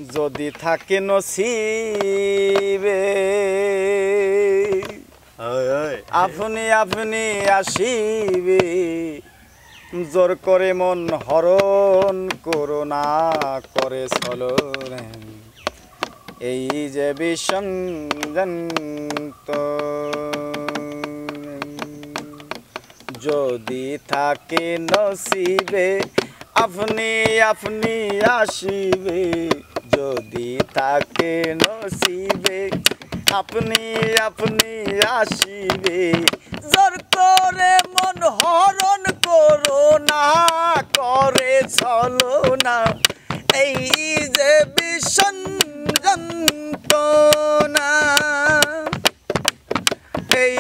যদি থাকে নসিবে আপনি আপনি আসিবে জোর করে মন হরণ করোনা করে চলো এই যে বিষম যদি থাকে নসিবে আপনি আপনি আসিবে যদি থাকে নসিবে আপনি আপনি আসিবে জোর করে মন হরণ করো না করে চলো না এই যে বিষণ যন্ত্রণা এই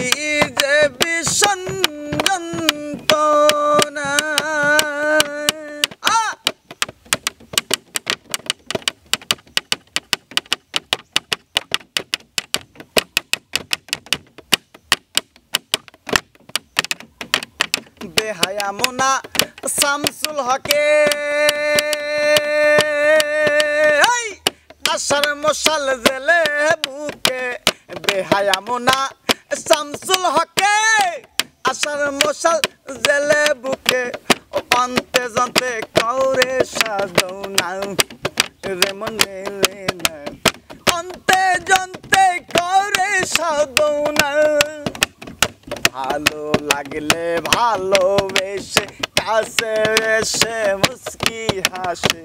যে বিষণ যন্ত্রণা বেহায়া মোনা শামসুল হকে আশার মশাল জেলে বুকে বেহায়া মোনা শামসুল হকে আশার মশাল জেলে বুকে অন্তে জন্তে কাউরে সাধৌ না রে মনে রে না অন্তে জন্তে কাউরে সাধৌ না ভালো লাগলে ভালোবেসে কাছে এসে মুস্কি হাসে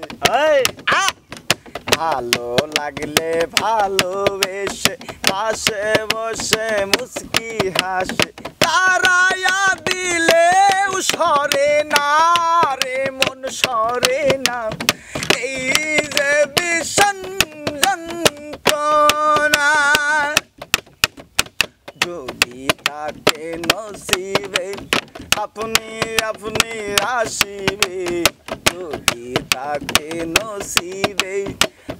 ভালো লাগলে ভালোবেসে পাশে বসে মুস্কি হাসে তারায়া দিলে সরে না রে মন সরে না এই যে বিষণ যন্ত্রণা যদি থাকে নসিবে আপনি আপনি আসিবে যদি থাকে নসিবে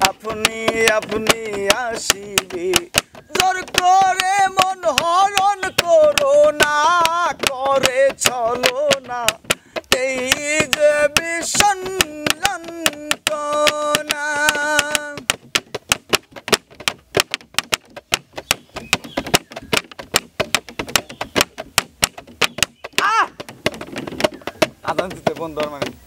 আপনি আপনি আসিবে জোর করে মন হরণ করো না করে চলো না এই যে বিষণ যন্ত্রণা আদান দিতে বন্ধ মানে